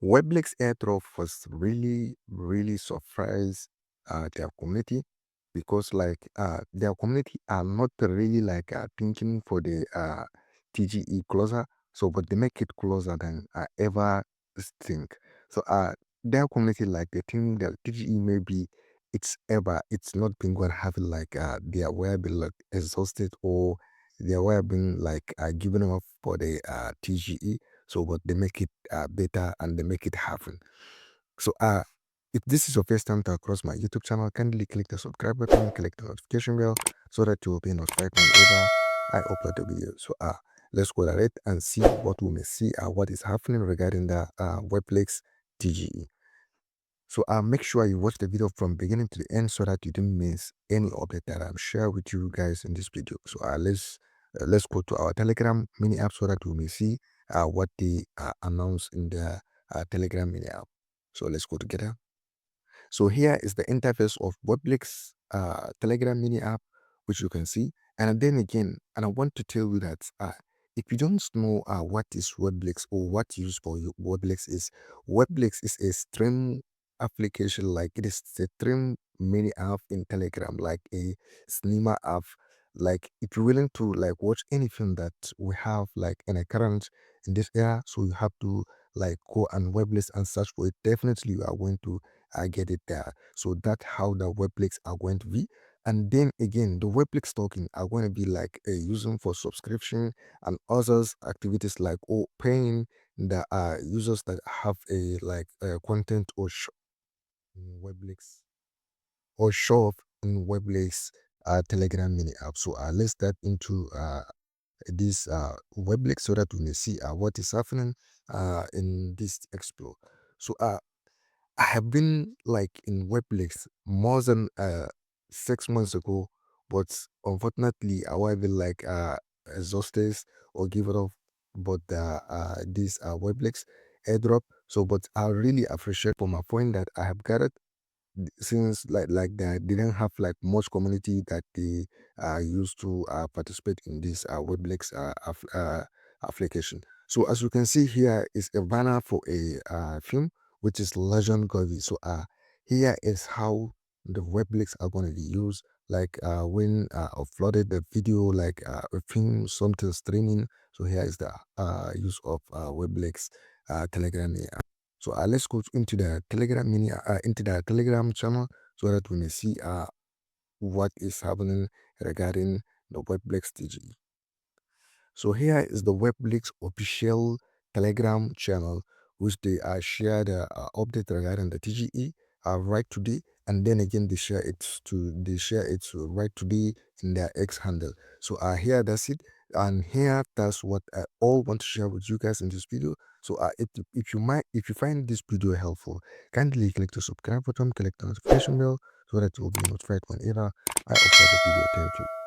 Weblix airdrop was really surprised their community because their community are not really thinking for the TGE closer, so but they make it closer than I ever think. So their community like they think that TGE maybe it's not been going to have they are well been like exhausted or they are well been giving up for the TGE, so but they make it better and they make it happen. So if this is your first time to across my YouTube channel, kindly click the subscribe button, click the notification bell so that you will be notified whenever I upload a video. So let's go ahead and see what we may see what is happening regarding the Weblix TGE. So make sure you watch the video from beginning to the end so that you don't miss any update that I'm share with you guys in this video. So let's go to our Telegram mini app so that we may see what they announce in the Telegram mini app. So let's go together. So here is the interface of Weblix Telegram mini app, which you can see. And then again, and I want to tell you that if you don't know what is Weblix or what use for Weblix is a stream application, like it is a stream mini app in Telegram, like a cinema app. Like if you're willing to watch anything that we have in a current in this era, so you have to go and Weblix and search for it. Definitely you are going to get it there. So that's how the Weblix are going to be. And then again, the Weblix token are going to be using for subscription and others activities like paying the users that have a content or in Weblix or show up in Weblix Telegram mini app. So let's dive into this Weblix so that we may see what is happening in this explore. So I have been in Weblix more than 6 months ago, but unfortunately I was exhausted or give it up. But this Weblix airdrop. So, but I really appreciate for my point that I have got it since they didn't have much community that they used to participate in this Weblix application. So as you can see here is a banner for a film which is Legend Govy. So here is how the Weblix are going to be used when uploaded the video a film something streaming. So here is the use of Weblix Telegram. So let's go into the Telegram into the Telegram channel so that we may see what is happening regarding the Weblix TGE. So here is the Weblix official Telegram channel, which they share the update regarding the TGE right today, and then again they share it right today in their X handle. So here that's it, and here that's what I all want to share with you guys in this video. So if you find this video helpful, kindly click the subscribe button, click the notification bell so that you will be notified whenever I upload a video. Thank you.